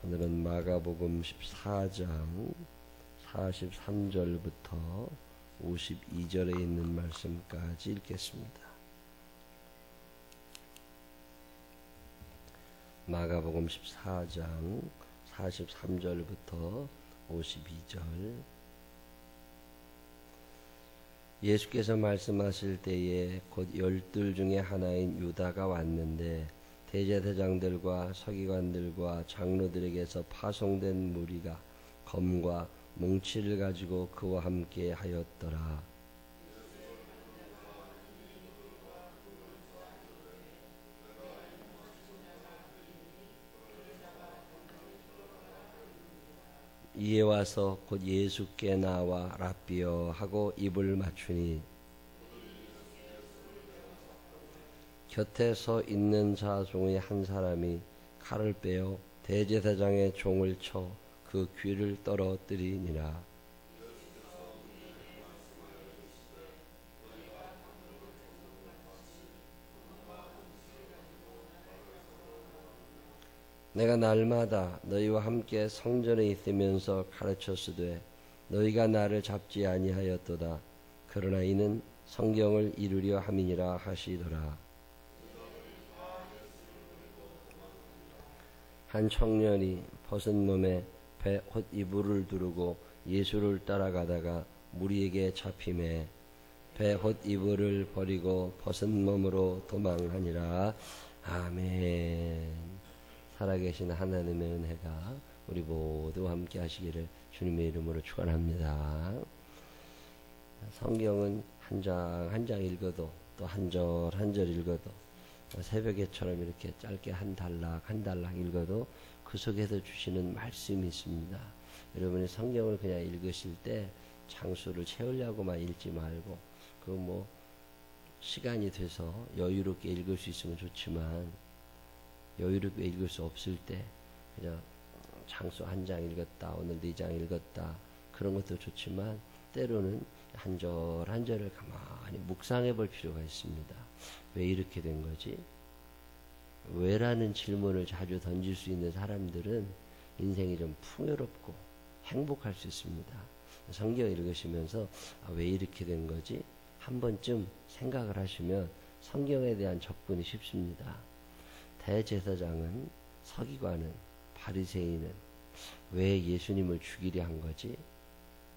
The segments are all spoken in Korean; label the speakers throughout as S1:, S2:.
S1: 오늘은 마가복음 14장 43절부터 52절에 있는 말씀까지 읽겠습니다. 마가복음 14장 43절부터 52절. 예수께서 말씀하실 때에 곧 12 중에 하나인 유다가 왔는데 대제사장들과 서기관들과 장로들에게서 파송된 무리가 검과 몽치를 가지고 그와 함께 하였더라. 이에 와서 곧 예수께 나와 랍비여 하고 입을 맞추니 곁에 서 있는 자 중의 한 사람이 칼을 빼어 대제사장의 종을 쳐 그 귀를 떨어뜨리니라. 내가 날마다 너희와 함께 성전에 있으면서 가르쳤으되 너희가 나를 잡지 아니하였도다. 그러나 이는 성경을 이루려 함이니라 하시더라. 한 청년이 벗은 몸에 배 헛이불을 두르고 예수를 따라가다가 무리에게 잡힘에 배 헛이불을 버리고 벗은 몸으로 도망하니라. 아멘. 살아계신 하나님의 은혜가 우리 모두와 함께 하시기를 주님의 이름으로 축원합니다. 성경은 한 장 한 장 읽어도 또 한 절 한 절 읽어도 새벽에처럼 이렇게 짧게 한 단락 읽어도 그 속에서 주시는 말씀이 있습니다. 여러분이 성경을 그냥 읽으실 때 장수를 채우려고만 읽지 말고 그 시간이 돼서 여유롭게 읽을 수 있으면 좋지만 여유롭게 읽을 수 없을 때 그냥 장수 한 장 읽었다, 오늘 4장 읽었다 그런 것도 좋지만 때로는 한 절 한 절을 가만히 묵상해 볼 필요가 있습니다. 왜 이렇게 된 거지? 왜라는 질문을 자주 던질 수 있는 사람들은 인생이 좀 풍요롭고 행복할 수 있습니다. 성경 읽으시면서 왜 이렇게 된 거지? 한 번쯤 생각을 하시면 성경에 대한 접근이 쉽습니다. 대제사장은, 서기관은, 바리새인은 왜 예수님을 죽이려 한 거지?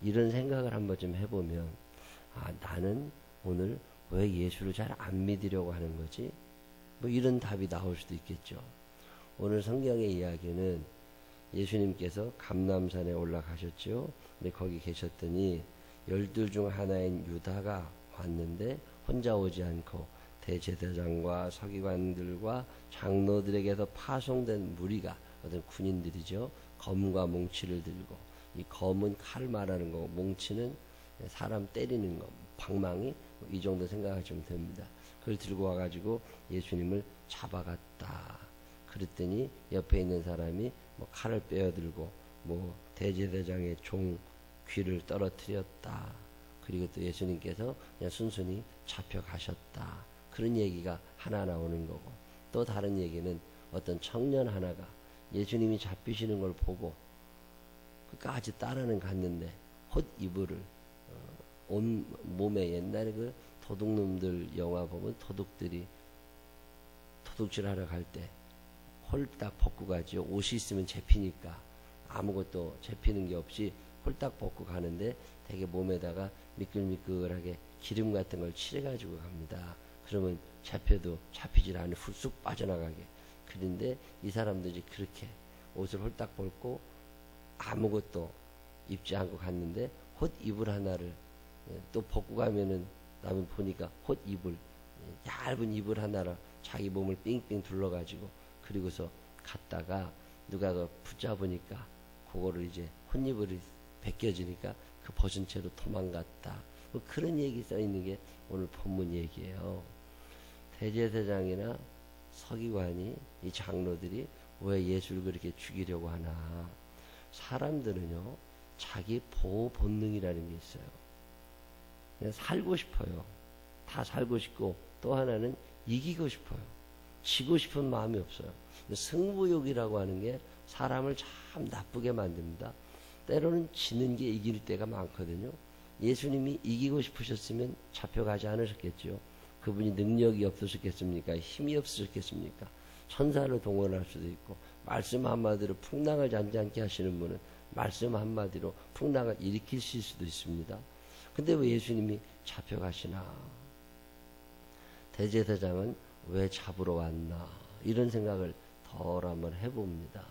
S1: 이런 생각을 한 번쯤 해보면 나는 오늘 왜 예수를 잘 안 믿으려고 하는 거지? 이런 답이 나올 수도 있겠죠. 오늘 성경의 이야기는 예수님께서 감람산에 올라가셨죠. 근데 거기 계셨더니 12 중 하나인 유다가 왔는데 혼자 오지 않고 대제사장과 서기관들과 장로들에게서 파송된 무리가 어떤 군인들이죠. 검과 몽치를 들고, 이 검은 칼 말하는 거고 몽치는 사람 때리는 거, 방망이 이 정도 생각하시면 됩니다. 그걸 들고 와가지고 예수님을 잡아갔다. 그랬더니 옆에 있는 사람이 칼을 빼어들고 대제사장의 종 귀를 떨어뜨렸다. 그리고 또 예수님께서 그냥 순순히 잡혀가셨다. 그런 얘기가 하나 나오는 거고, 또 다른 얘기는 어떤 청년 하나가 예수님이 잡히시는 걸 보고 끝까지 따라는 갔는데 헛이불을 온 몸에, 옛날에 그 도둑놈들 영화 보면 도둑들이 도둑질하러 갈 때 홀딱 벗고 가죠. 옷이 있으면 잡히니까 아무것도 잡히는 게 없이 홀딱 벗고 가는데 되게 몸에다가 미끌미끌하게 기름 같은 걸 칠해가지고 갑니다. 그러면 잡혀도 잡히질 않으면 훌쑥 빠져나가게. 그런데 이 사람들이 그렇게 옷을 홀딱 벗고 아무것도 입지 않고 갔는데 헛이불 하나를 또 벗고 가면은 남이 보니까 헛이불, 얇은 이불 하나를 자기 몸을 삥삥 둘러가지고 그리고서 갔다가 누가 붙잡으니까 그거를 이제 헛이불이 벗겨지니까 그 벗은 채로 도망갔다. 그런 얘기 써 있는 게 오늘 본문 얘기예요. 대제사장이나 서기관이, 이 장로들이 왜 예수를 그렇게 죽이려고 하나? 사람들은요, 자기 보호 본능이라는 게 있어요. 그냥 살고 싶어요. 다 살고 싶고, 또 하나는 이기고 싶어요. 지고 싶은 마음이 없어요. 승부욕이라고 하는 게 사람을 참 나쁘게 만듭니다. 때로는 지는 게 이길 때가 많거든요. 예수님이 이기고 싶으셨으면 잡혀가지 않으셨겠죠. 그분이 능력이 없으셨겠습니까? 힘이 없으셨겠습니까? 천사를 동원할 수도 있고, 말씀 한마디로 풍랑을 잔잔케 하시는 분은 말씀 한마디로 풍랑을 일으키실 수도 있습니다. 근데 왜 예수님이 잡혀가시나? 대제사장은 왜 잡으러 왔나? 이런 생각을 덜 한번 해봅니다.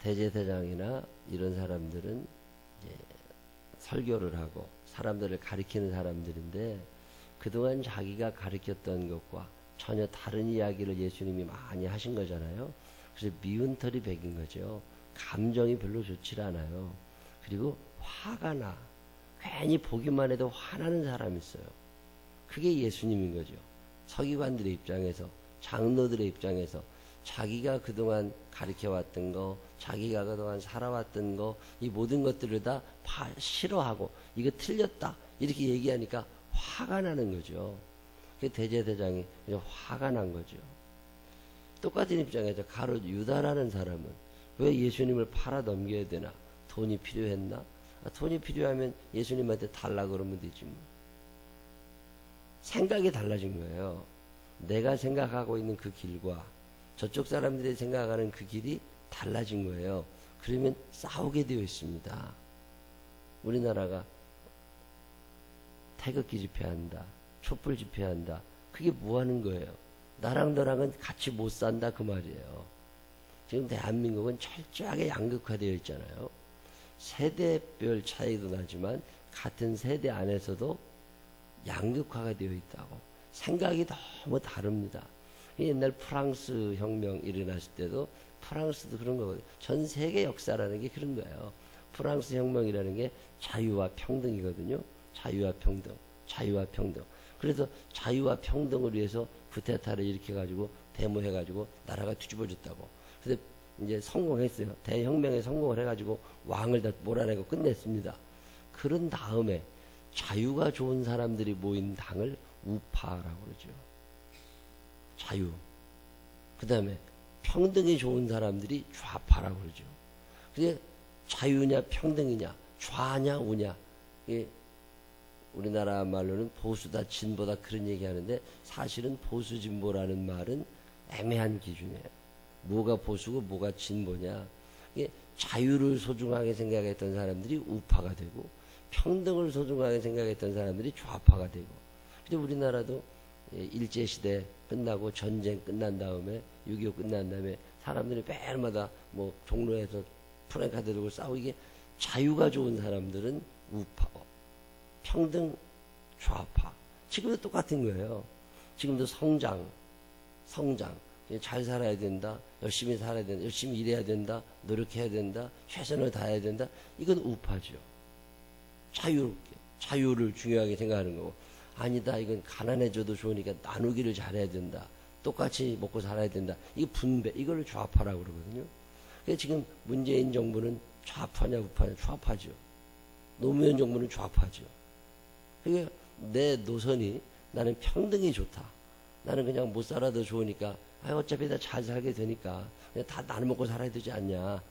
S1: 대제사장이나 이런 사람들은 이제 설교를 하고 사람들을 가리키는 사람들인데, 그동안 자기가 가르쳤던 것과 전혀 다른 이야기를 예수님이 많이 하신 거잖아요. 그래서 미운 털이 배긴 거죠. 감정이 별로 좋지 않아요. 그리고 화가 나. 괜히 보기만 해도 화나는 사람이 있어요. 그게 예수님인 거죠. 서기관들의 입장에서, 장로들의 입장에서 자기가 그동안 가르쳐왔던 거, 자기가 그동안 살아왔던 거, 이 모든 것들을 다 싫어하고 이거 틀렸다 이렇게 얘기하니까 화가 나는 거죠. 그 대제사장이 화가 난 거죠. 똑같은 입장에서 가롯 유다라는 사람은 왜 예수님을 팔아 넘겨야 되나? 돈이 필요했나? 돈이 필요하면 예수님한테 달라 그러면 되지 뭐. 생각이 달라진 거예요. 내가 생각하고 있는 그 길과 저쪽 사람들이 생각하는 그 길이 달라진 거예요. 그러면 싸우게 되어 있습니다. 우리나라가 태극기 집회한다, 촛불 집회한다. 그게 뭐 하는 거예요? 나랑 너랑은 같이 못 산다 그 말이에요. 지금 대한민국은 철저하게 양극화되어 있잖아요. 세대별 차이도 나지만 같은 세대 안에서도 양극화가 되어 있다고. 생각이 너무 다릅니다. 옛날 프랑스 혁명 일어났을 때도 프랑스도 그런 거거든요. 전 세계 역사라는 게 그런 거예요. 프랑스 혁명이라는 게 자유와 평등이거든요. 자유와 평등, 자유와 평등. 그래서 자유와 평등을 위해서 쿠데타를 일으켜가지고 데모해가지고 나라가 뒤집어졌다고. 근데 이제 성공했어요. 대혁명에 성공을 해가지고 왕을 다 몰아내고 끝냈습니다. 그런 다음에 자유가 좋은 사람들이 모인 당을 우파라고 그러죠. 자유. 그 다음에 평등이 좋은 사람들이 좌파라고 그러죠. 그게 자유냐 평등이냐 좌냐 우냐. 이게 우리나라 말로는 보수다 진보다 그런 얘기하는데, 사실은 보수 진보라는 말은 애매한 기준이에요. 뭐가 보수고 뭐가 진보냐. 이게 자유를 소중하게 생각했던 사람들이 우파가 되고, 평등을 소중하게 생각했던 사람들이 좌파가 되고. 근데 우리나라도 일제시대 끝나고 전쟁 끝난 다음에 6.25 끝난 다음에 사람들이 매일마다 뭐 종로에서 프랭카드 들고 싸우고, 이게 자유가 좋은 사람들은 우파, 평등 좌파. 지금도 똑같은 거예요. 지금도 성장 잘 살아야 된다, 열심히 살아야 된다, 열심히 일해야 된다, 노력해야 된다, 최선을 다해야 된다. 이건 우파죠. 자유를 중요하게 생각하는 거고, 아니다 이건 가난해져도 좋으니까 나누기를 잘해야 된다, 똑같이 먹고 살아야 된다, 이게 분배, 이걸 좌파라고 그러거든요. 그래서 지금 문재인 정부는 좌파냐 우파냐? 좌파죠. 노무현 정부는 좌파죠. 그게 내 노선이 나는 평등이 좋다, 나는 그냥 못 살아도 좋으니까 어차피 다 잘 살게 되니까 그냥 다 나눠 먹고 살아야 되지 않냐,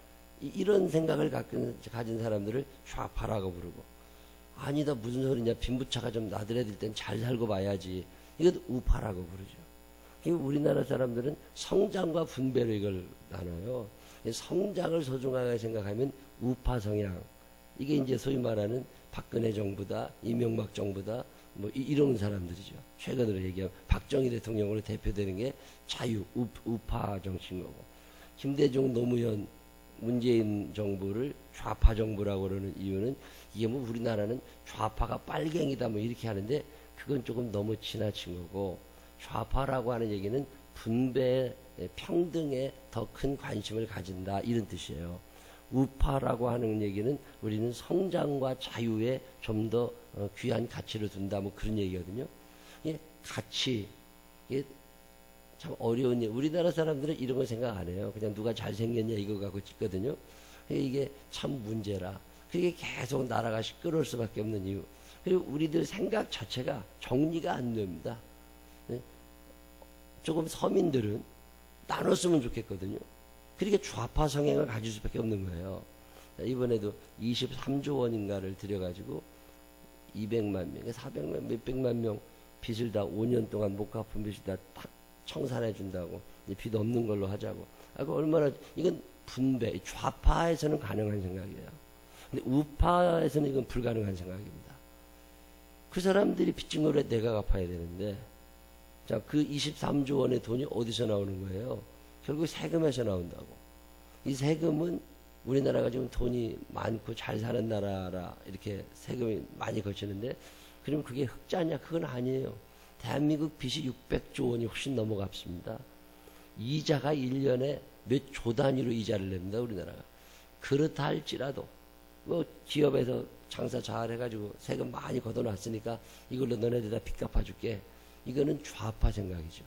S1: 이런 생각을 가진 사람들을 좌파라고 부르고, 아니다 무슨 소리냐, 빈부차가 좀 나들어야 될 땐 잘 살고 봐야지, 이것도 우파라고 부르죠. 우리나라 사람들은 성장과 분배로 이걸 나눠요. 성장을 소중하게 생각하면 우파 성향, 이게 이제 소위 말하는 박근혜 정부다, 이명박 정부다, 뭐 이런 사람들이죠. 최근으로 얘기하면 박정희 대통령으로 대표되는 게 자유, 우파 정치인 거고, 김대중, 노무현, 문재인 정부를 좌파 정부라고 그러는 이유는, 이게 뭐 우리나라는 좌파가 빨갱이다 뭐 이렇게 하는데, 그건 조금 너무 지나친 거고, 좌파라고 하는 얘기는 분배, 평등에 더 큰 관심을 가진다, 이런 뜻이에요. 우파라고 하는 얘기는 우리는 성장과 자유에 좀 더 귀한 가치를 둔다, 뭐 그런 얘기거든요. 이게 가치, 이게 참 어려운 일. 우리나라 사람들은 이런 거 생각 안 해요. 그냥 누가 잘생겼냐 이거 갖고 찍거든요. 이게 참 문제라. 그게 계속 나라가 시끄러울 수밖에 없는 이유. 그리고 우리들 생각 자체가 정리가 안 됩니다. 조금 서민들은 나눴으면 좋겠거든요. 그렇게 좌파 성향을 가질 수밖에 없는 거예요. 이번에도 23조 원인가를 들여가지고 200만 명, 400만, 몇백만 명 빚을 다 5년 동안 못 갚은 빚을 다 청산해 준다고, 빚 없는 걸로 하자고. 얼마나, 이건 분배, 좌파에서는 가능한 생각이에요. 근데 우파에서는 이건 불가능한 생각입니다. 그 사람들이 빚진 거를 내가 갚아야 되는데, 자, 그 23조 원의 돈이 어디서 나오는 거예요? 결국 세금에서 나온다고. 이 세금은 우리나라가 지금 돈이 많고 잘 사는 나라라 이렇게 세금이 많이 거치는데, 그럼 그게 흑자냐? 그건 아니에요. 대한민국 빚이 600조 원이 훨씬 넘어갔습니다. 이자가 1년에 몇 조 단위로 이자를 냅니다, 우리나라가. 그렇다 할지라도 뭐 기업에서 장사 잘 해가지고 세금 많이 걷어놨으니까 이걸로 너네들 다 빚 갚아줄게. 이거는 좌파 생각이죠.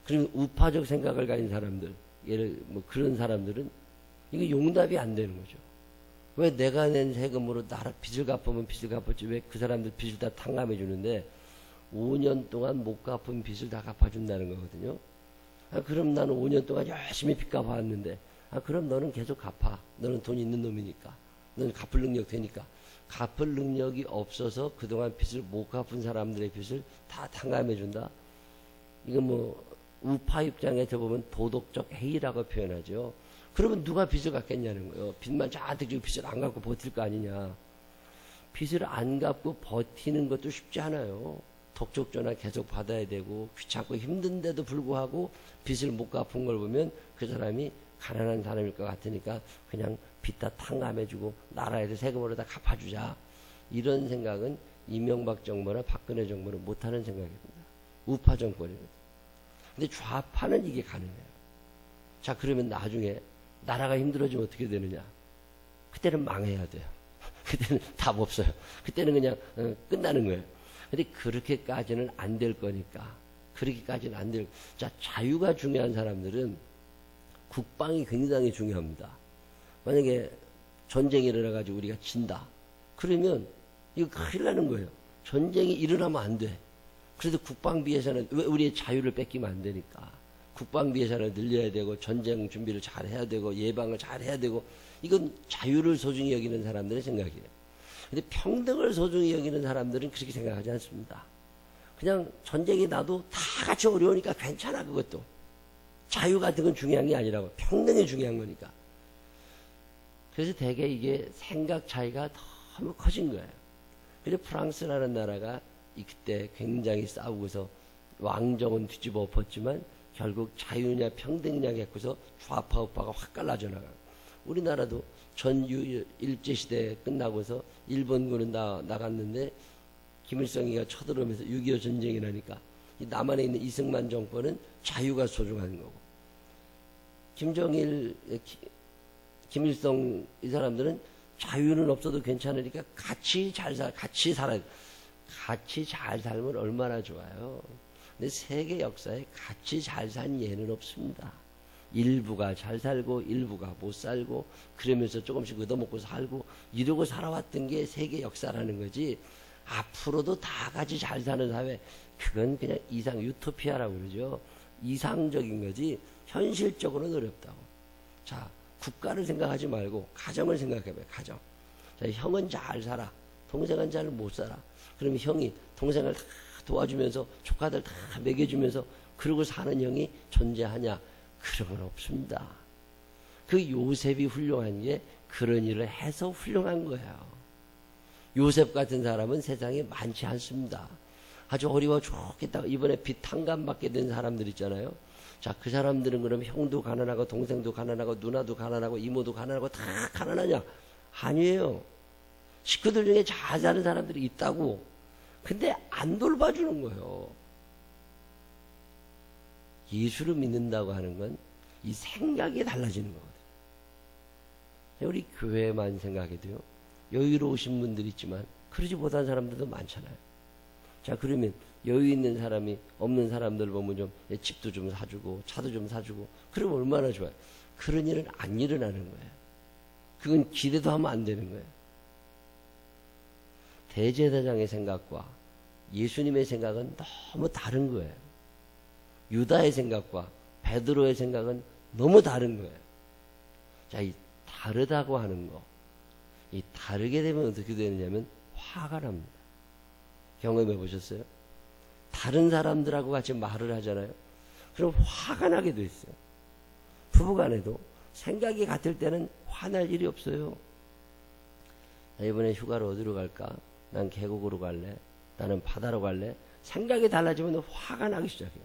S1: 그리고 우파적 생각을 가진 사람들, 예를 뭐 그런 사람들은 이거 용납이 안 되는 거죠. 왜 내가 낸 세금으로 나라 빚을 갚으면 빚을 갚았지, 왜 그 사람들 빚을 다 탕감해 주는데 5년 동안 못 갚은 빚을 다 갚아준다는 거거든요. 그럼 나는 5년 동안 열심히 빚 갚아왔는데, 그럼 너는 계속 갚아. 너는 돈 있는 놈이니까. 너는 갚을 능력 되니까. 갚을 능력이 없어서 그동안 빚을 못 갚은 사람들의 빚을 다 탕감해 준다. 이건 뭐 우파 입장에서 보면 도덕적 해이라고 표현하죠. 그러면 누가 빚을 갚겠냐는 거예요. 빚만 잔뜩 지고 빚을 안 갚고 버틸 거 아니냐. 빚을 안 갚고 버티는 것도 쉽지 않아요. 독촉 전화 계속 받아야 되고 귀찮고 힘든데도 불구하고 빚을 못 갚은 걸 보면 그 사람이 가난한 사람일 것 같으니까 그냥 빚 다 탕감해주고 나라에서 세금으로 다 갚아주자. 이런 생각은 이명박 정부나 박근혜 정부는 못하는 생각입니다. 우파 정권이거든요. 근데 좌파는 이게 가능해요. 자, 그러면 나중에 나라가 힘들어지면 어떻게 되느냐? 그때는 망해야 돼요. 그때는 답 없어요. 그때는 그냥 끝나는 거예요. 근데 그렇게까지는 안 될 거니까. 그렇게까지는 안 될. 자, 자유가 중요한 사람들은 국방이 굉장히 중요합니다. 만약에 전쟁이 일어나가지고 우리가 진다. 그러면 이거 큰일 나는 거예요. 전쟁이 일어나면 안 돼. 그래도 국방비 예산은, 왜 우리의 자유를 뺏기면 안 되니까. 국방비 예산을 늘려야 되고, 전쟁 준비를 잘 해야 되고, 예방을 잘 해야 되고, 이건 자유를 소중히 여기는 사람들의 생각이에요. 근데 평등을 소중히 여기는 사람들은 그렇게 생각하지 않습니다. 그냥 전쟁이 나도 다 같이 어려우니까 괜찮아, 그것도. 자유 같은 건 중요한 게 아니라고. 평등이 중요한 거니까. 그래서 대개 이게 생각 차이가 너무 커진 거예요. 그래서 프랑스라는 나라가 그때 굉장히 싸우고서 왕정은 뒤집어 엎었지만 결국 자유냐 평등이냐 갖고서 좌파 우파가 확 갈라져 나가요. 우리나라도 전유 일제시대 끝나고서 일본군은 나갔는데 김일성이가 쳐들어오면서 6.25 전쟁이 나니까 이 남한에 있는 이승만 정권은 자유가 소중한 거고, 김정일, 김일성 이 사람들은 자유는 없어도 괜찮으니까 같이 잘 살면 얼마나 좋아요. 근데 세계 역사에 같이 잘 산 예는 없습니다. 일부가 잘 살고 일부가 못 살고 그러면서 조금씩 얻어먹고 살고 이러고 살아왔던 게 세계 역사라는 거지, 앞으로도 다 같이 잘 사는 사회, 그건 그냥 이상 유토피아라고 그러죠. 이상적인 거지 현실적으로는 어렵다고. 자, 국가를 생각하지 말고 가정을 생각해봐요. 가정. 자, 형은 잘 살아, 동생은 잘 못 살아. 그러면 형이 동생을 다 도와주면서 조카들 다 먹여주면서 그러고 사는 형이 존재하냐? 그런 건 없습니다. 그 요셉이 훌륭한 게 그런 일을 해서 훌륭한 거예요. 요셉 같은 사람은 세상에 많지 않습니다. 아주 어려워 죽겠다. 이번에 빚 탕감 받게 된 사람들 있잖아요. 자, 그 사람들은 그럼 형도 가난하고 동생도 가난하고 누나도 가난하고 이모도 가난하고 다 가난하냐? 아니에요. 식구들 중에 잘 사는 사람들이 있다고. 근데 안 돌봐주는 거예요. 예수를 믿는다고 하는 건 이 생각이 달라지는 거거든요. 우리 교회만 생각해도요, 여유로우신 분들이 있지만 그러지 못한 사람들도 많잖아요. 자, 그러면 여유 있는 사람이 없는 사람들 보면 좀 집도 좀 사주고 차도 좀 사주고 그러면 얼마나 좋아요. 그런 일은 안 일어나는 거예요. 그건 기대도 하면 안 되는 거예요. 대제사장의 생각과 예수님의 생각은 너무 다른 거예요. 유다의 생각과 베드로의 생각은 너무 다른 거예요. 자, 이 다르다고 하는 거, 이 다르게 되면 어떻게 되느냐면 화가 납니다. 경험해 보셨어요? 다른 사람들하고 같이 말을 하잖아요. 그럼 화가 나게 돼 있어요. 부부간에도 생각이 같을 때는 화날 일이 없어요. 이번에 휴가를 어디로 갈까? 난 계곡으로 갈래. 나는 바다로 갈래. 생각이 달라지면 화가 나기 시작해요.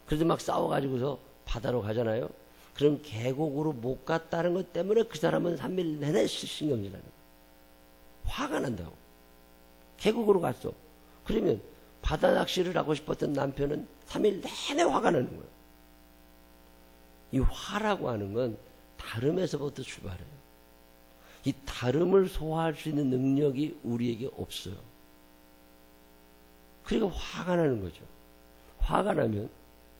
S1: 그래서 막 싸워가지고서 바다로 가잖아요. 그럼 계곡으로 못 갔다는 것 때문에 그 사람은 3일 내내 신경질 나는 거예요. 화가 난다고. 계곡으로 갔어. 그러면 바다 낚시를 하고 싶었던 남편은 3일 내내 화가 나는 거예요. 이 화라고 하는 건 다름에서부터 출발해요. 이 다름을 소화할 수 있는 능력이 우리에게 없어요. 그러니까 화가 나는 거죠. 화가 나면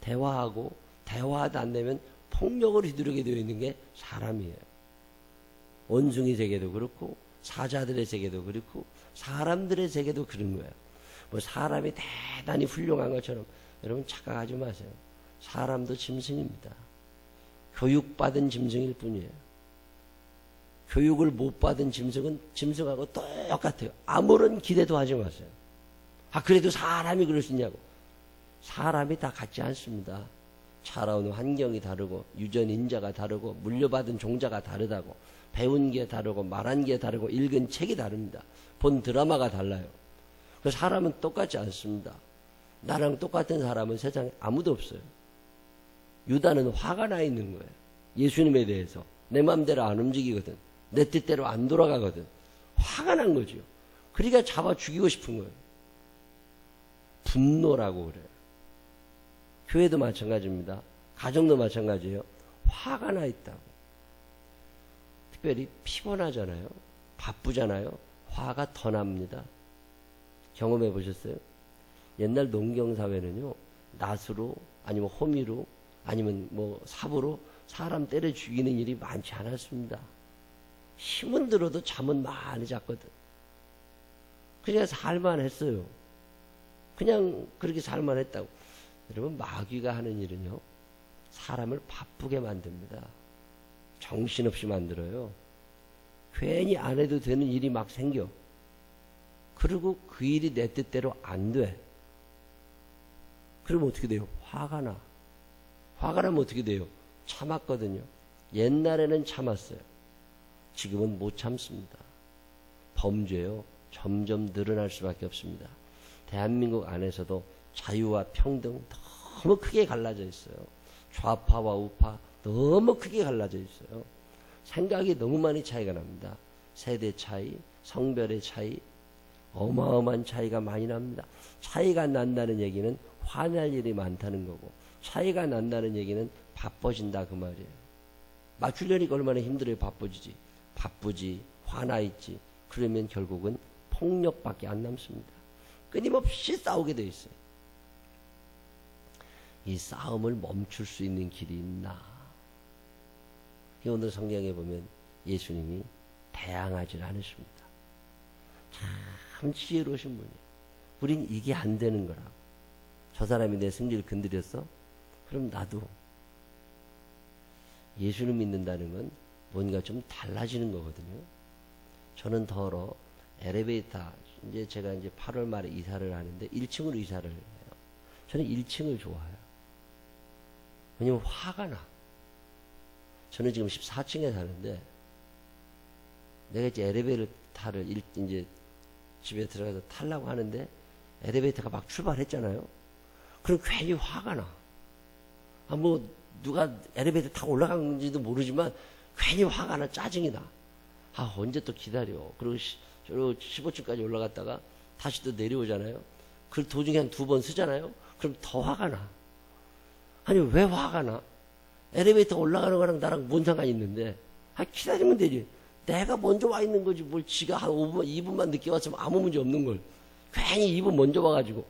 S1: 대화하고, 대화하다 안 되면 폭력을 휘두르게 되어 있는 게 사람이에요. 원숭이 세계도 그렇고 사자들의 세계도 그렇고 사람들의 세계도 그런 거예요. 뭐 사람이 대단히 훌륭한 것처럼 여러분 착각하지 마세요. 사람도 짐승입니다. 교육받은 짐승일 뿐이에요. 교육을 못 받은 짐승은 짐승하고 똑같아요. 아무런 기대도 하지 마세요. 그래도 사람이 그럴 수 있냐고. 사람이 다 같지 않습니다. 자라온 환경이 다르고 유전인자가 다르고 물려받은 종자가 다르다고, 배운 게 다르고 말한 게 다르고 읽은 책이 다릅니다. 본 드라마가 달라요. 그 사람은 똑같지 않습니다. 나랑 똑같은 사람은 세상에 아무도 없어요. 유다는 화가 나 있는 거예요. 예수님에 대해서. 내 마음대로 안 움직이거든. 내 뜻대로 안 돌아가거든. 화가 난 거죠. 그러니까 잡아 죽이고 싶은 거예요. 분노라고 그래요. 교회도 마찬가지입니다. 가정도 마찬가지예요. 화가 나 있다고. 특별히 피곤하잖아요. 바쁘잖아요. 화가 더 납니다. 경험해 보셨어요? 옛날 농경사회는요, 낫으로 아니면 호미로 아니면 뭐 삽으로 사람 때려 죽이는 일이 많지 않았습니다. 힘은 들어도 잠은 많이 잤거든. 그냥 살만 했어요. 그냥 그렇게 살만 했다고. 여러분, 마귀가 하는 일은요, 사람을 바쁘게 만듭니다. 정신없이 만들어요. 괜히 안 해도 되는 일이 막 생겨. 그리고 그 일이 내 뜻대로 안 돼. 그러면 어떻게 돼요? 화가 나. 화가 나면 어떻게 돼요? 참았거든요. 옛날에는 참았어요. 지금은 못 참습니다. 범죄요, 점점 늘어날 수밖에 없습니다. 대한민국 안에서도 자유와 평등 너무 크게 갈라져 있어요. 좌파와 우파 너무 크게 갈라져 있어요. 생각이 너무 많이 차이가 납니다. 세대 차이, 성별의 차이, 어마어마한 차이가 많이 납니다. 차이가 난다는 얘기는 화날 일이 많다는 거고, 차이가 난다는 얘기는 바빠진다 그 말이에요. 맞추려니까 얼마나 힘들어요. 바쁘지, 화나 있지. 그러면 결국은 폭력밖에 안 남습니다. 끊임없이 싸우게 돼 있어요. 이 싸움을 멈출 수 있는 길이 있나? 오늘 성경에 보면 예수님이 대항하지 않으십니다. 참 지혜로우신 분이에요. 우린 이게 안 되는 거라고. 저 사람이 내 승리를 건드렸어? 그럼 나도. 예수를 믿는다는 건 뭔가 좀 달라지는 거거든요. 저는 더러 엘리베이터, 제가 8월 말에 이사를 하는데 1층으로 이사를 해요. 저는 1층을 좋아해요. 왜냐면 화가 나. 저는 지금 14층에 사는데, 내가 이제 엘리베이터를 이제 집에 들어가서 타려고 하는데, 엘리베이터가 막 출발했잖아요. 그럼 괜히 화가 나. 누가 엘리베이터 타고 올라간 건지도 모르지만, 괜히 화가 나, 짜증이 나. 언제 또 기다려. 그리고 15층까지 올라갔다가 다시 또 내려오잖아요. 그 도중에 한 2번 쓰잖아요. 그럼 더 화가 나. 아니, 왜 화가 나? 엘리베이터 올라가는 거랑 나랑 뭔 상관이 있는데, 기다리면 되지. 내가 먼저 와 있는 거지. 뭘 지가 한 5분, 2분만 늦게 왔으면 아무 문제 없는 걸. 괜히 2분 먼저 와가지고,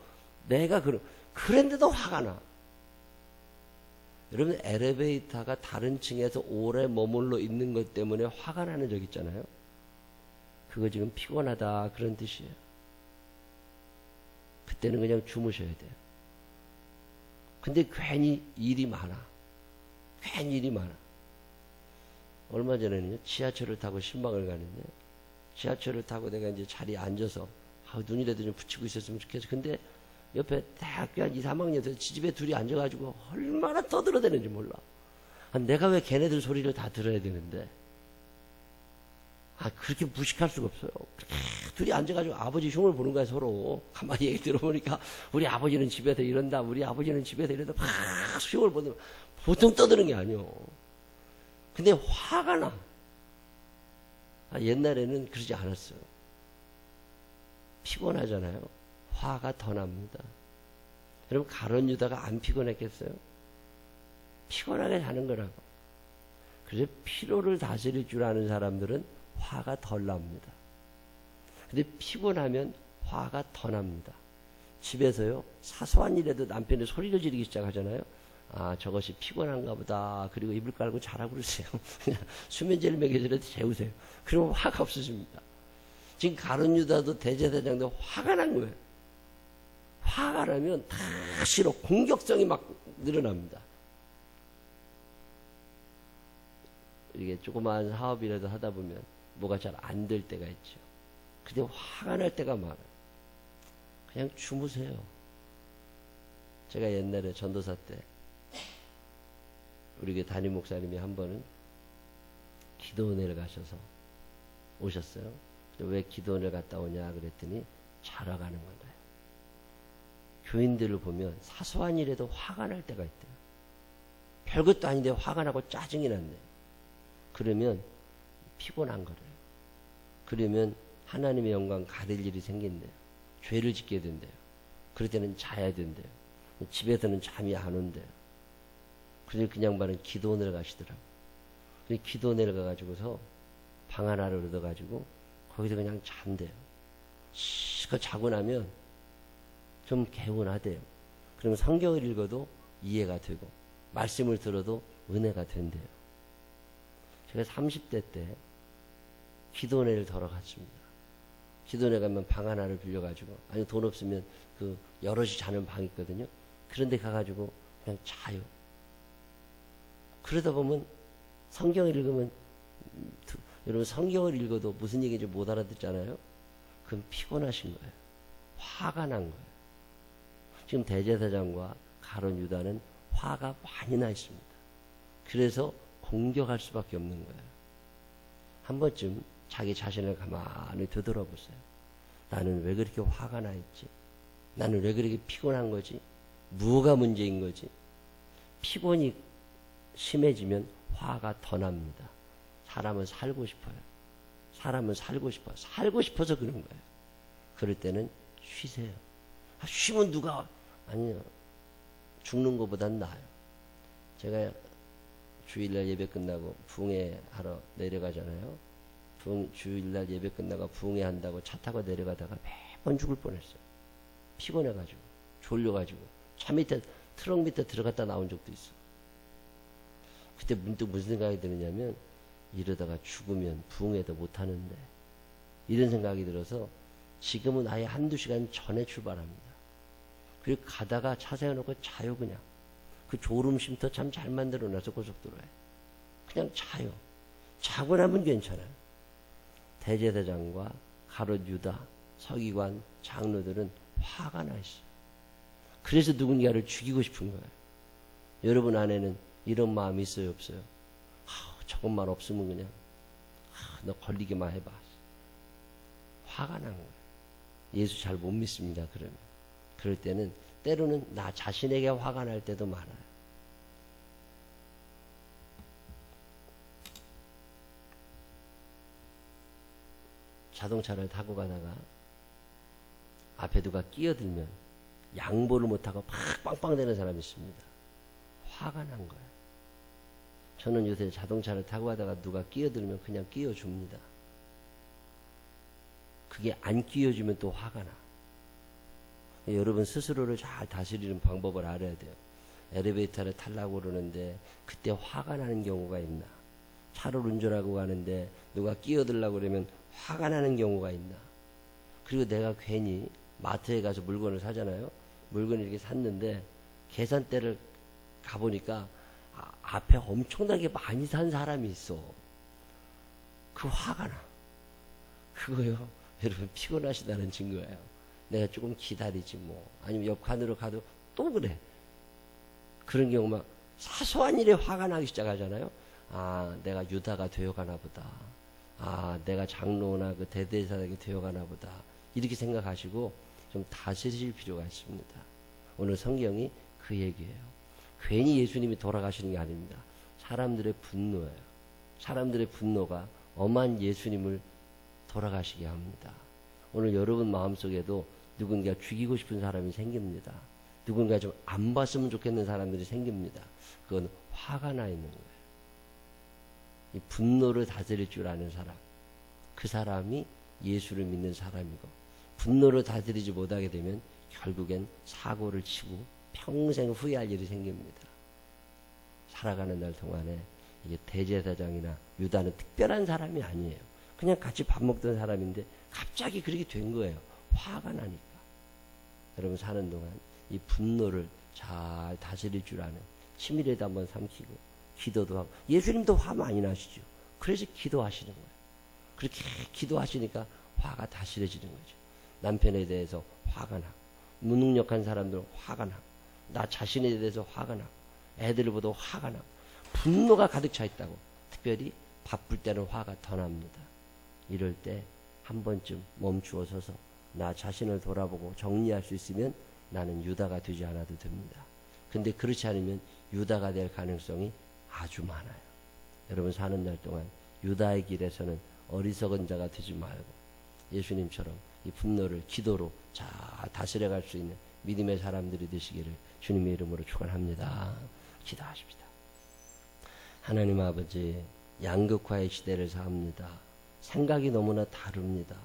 S1: 그랬는데도 화가 나. 여러분, 엘리베이터가 다른 층에서 오래 머물러 있는 것 때문에 화가 나는 적 있잖아요. 그거 지금 피곤하다, 그런 뜻이에요. 그때는 그냥 주무셔야 돼요. 근데 괜히 일이 많아. 괜히 일이 많아. 얼마 전에는요, 지하철을 타고 신방을 가는데, 지하철을 타고 내가 이제 자리에 앉아서, 눈이라도 좀 붙이고 있었으면 좋겠어. 근데 옆에 대학교 한 2, 3학년들 지집에 둘이 앉아가지고 얼마나 떠들어대는지 몰라. 내가 왜 걔네들 소리를 다 들어야 되는데, 그렇게 무식할 수가 없어요. 둘이 앉아가지고 아버지 흉을 보는 거야, 서로. 가만히 얘기 들어보니까, 우리 아버지는 집에서 이런다, 우리 아버지는 집에서 이런다, 막 흉을 보는, 보통 떠드는 게 아니오. 근데 화가 나. 옛날에는 그러지 않았어요. 피곤하잖아요. 화가 더 납니다. 여러분, 가룟 유다가 안 피곤했겠어요? 피곤하게 사는 거라고. 그래서 피로를 다스릴 줄 아는 사람들은 화가 덜 납니다. 근데 피곤하면 화가 더 납니다. 집에서요, 사소한 일에도 남편이 소리를 지르기 시작하잖아요. 저것이 피곤한가 보다. 그리고 이불 깔고 자라고 그러세요. 그냥 수면제를 먹여주라도 재우세요. 그러면 화가 없어집니다. 지금 가룟 유다도 대제사장도 화가 난 거예요. 화가 나면 다 싫어. 공격성이 막 늘어납니다. 이게 조그마한 사업이라도 하다 보면 뭐가 잘 안 될 때가 있죠. 근데 화가 날 때가 많아요. 그냥 주무세요. 제가 옛날에 전도사 때 우리 교회 담임 목사님이 한 번은 기도원회를 가셔서 오셨어요. 왜 기도원을 갔다 오냐 그랬더니 자러 가는 거예요. 교인들을 보면 사소한 일에도 화가 날 때가 있대요. 별것도 아닌데 화가 나고 짜증이 난대요. 그러면 피곤한 거래요. 그러면 하나님의 영광 가릴 일이 생긴대요. 죄를 짓게 된대요. 그럴 때는 자야 된대요. 집에서는 잠이 안 온대요. 그래서 그냥 말은 기도원을 가시더라고요. 기도원을 가가지고서 방 하나를 얻어가지고 거기서 그냥 잔대요. 그 자고 나면 좀 개운하대요. 그러면 성경을 읽어도 이해가 되고 말씀을 들어도 은혜가 된대요. 제가 30대 때 기도원회를 들어갔습니다. 기도원회 가면 방 하나를 빌려가지고, 아니 돈 없으면 그 여럿이 자는 방이 있거든요. 그런데 가가지고 그냥 자요. 그러다 보면 성경을 읽으면, 여러분 성경을 읽어도 무슨 얘기인지 못 알아듣잖아요. 그럼 피곤하신 거예요. 화가 난 거예요. 지금 대제사장과 가룟 유다는 화가 많이 나 있습니다. 그래서 공격할 수밖에 없는 거예요. 한 번쯤 자기 자신을 가만히 되돌아보세요. 나는 왜 그렇게 화가 나 있지? 나는 왜 그렇게 피곤한 거지? 뭐가 문제인 거지? 피곤이 심해지면 화가 더 납니다. 사람은 살고 싶어요. 사람은 살고 싶어요. 살고 싶어서 그런 거예요. 그럴 때는 쉬세요. 쉬면 누가, 아니요. 죽는 것보단 나아요. 제가 주일날 예배 끝나고 부흥회하러 내려가잖아요. 주일날 예배 끝나고 부흥회 한다고 차 타고 내려가다가 매번 죽을 뻔했어요. 피곤해가지고 졸려가지고 차 밑에 트럭 밑에 들어갔다 나온 적도 있어. 그때 문득 무슨 생각이 드느냐면 이러다가 죽으면 부흥회도 못하는데 이런 생각이 들어서 지금은 아예 한두 시간 전에 출발합니다. 그리고 가다가 차 세워놓고 자요. 그냥 그 졸음 쉼터 참 잘 만들어놔서 고속도로에 그냥 자요. 자고 나면 괜찮아요. 대제사장과 가룟 유다, 서기관, 장로들은 화가 나 있어요. 그래서 누군가를 죽이고 싶은 거예요. 여러분 안에는 이런 마음이 있어요, 없어요? 저것만 없으면 그냥 너 걸리기만 해봐. 화가 난 거예요. 예수 잘 못 믿습니다. 그러면 그럴 때는 때로는 나 자신에게 화가 날 때도 많아요. 자동차를 타고 가다가 앞에 누가 끼어들면 양보를 못하고 팍 빵빵대는 사람이 있습니다. 화가 난 거예요. 저는 요새 자동차를 타고 가다가 누가 끼어들면 그냥 끼어줍니다. 그게 안 끼어주면 또 화가 나. 여러분 스스로를 잘 다스리는 방법을 알아야 돼요. 엘리베이터를 타려고 그러는데 그때 화가 나는 경우가 있나? 차를 운전하고 가는데 누가 끼어들려고 그러면 화가 나는 경우가 있나? 그리고 내가 괜히 마트에 가서 물건을 사잖아요. 물건을 이렇게 샀는데 계산대를 가보니까 앞에 엄청나게 많이 산 사람이 있어. 그 화가 나. 그거요, 여러분 피곤하시다는 증거예요. 내가 조금 기다리지 뭐. 아니면 옆 칸으로 가도 또 그래. 그런 경우만 사소한 일에 화가 나기 시작하잖아요. 아, 내가 유다가 되어가나 보다. 아, 내가 장로나 그 대대사에게 되어가나 보다. 이렇게 생각하시고 좀 다스리실 필요가 있습니다. 오늘 성경이 그 얘기예요. 괜히 예수님이 돌아가시는 게 아닙니다. 사람들의 분노예요. 사람들의 분노가 엄한 예수님을 돌아가시게 합니다. 오늘 여러분 마음속에도 누군가 죽이고 싶은 사람이 생깁니다. 누군가 좀 안 봤으면 좋겠는 사람들이 생깁니다. 그건 화가 나 있는 거예요. 이 분노를 다스릴 줄 아는 사람, 그 사람이 예수를 믿는 사람이고, 분노를 다스리지 못하게 되면 결국엔 사고를 치고 평생 후회할 일이 생깁니다. 살아가는 날 동안에 이게 대제사장이나 유다는 특별한 사람이 아니에요. 그냥 같이 밥 먹던 사람인데 갑자기 그렇게 된 거예요. 화가 나니까. 여러분 사는 동안 이 분노를 잘 다스릴 줄 아는, 치밀에도 한번 삼키고 기도도 하고. 예수님도 화 많이 나시죠. 그래서 기도하시는 거예요. 그렇게 기도하시니까 화가 다스려지는 거죠. 남편에 대해서 화가 나고, 무능력한 사람들은 화가 나고, 나 자신에 대해서 화가 나고, 애들을 보다 화가 나고, 분노가 가득 차 있다고. 특별히 바쁠 때는 화가 더 납니다. 이럴 때 한 번쯤 멈추어 서서 나 자신을 돌아보고 정리할 수 있으면 나는 유다가 되지 않아도 됩니다. 근데 그렇지 않으면 유다가 될 가능성이 아주 많아요. 여러분 사는 날 동안 유다의 길에서는 어리석은 자가 되지 말고 예수님처럼 이 분노를 기도로 잘 다스려갈 수 있는 믿음의 사람들이 되시기를 주님의 이름으로 축원합니다. 기도하십시다. 하나님 아버지, 양극화의 시대를 삽니다. 생각이 너무나 다릅니다.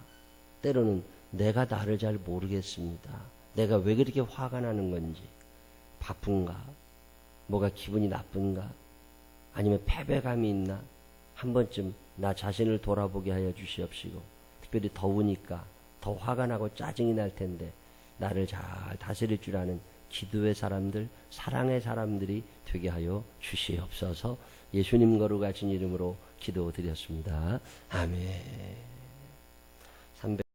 S1: 때로는 내가 나를 잘 모르겠습니다. 내가 왜 그렇게 화가 나는 건지, 바쁜가? 뭐가 기분이 나쁜가? 아니면 패배감이 있나? 한 번쯤 나 자신을 돌아보게 하여 주시옵시고, 특별히 더우니까 더 화가 나고 짜증이 날 텐데 나를 잘 다스릴 줄 아는 기도의 사람들, 사랑의 사람들이 되게 하여 주시옵소서. 예수님 거룩하신 이름으로 기도드렸습니다. 아멘.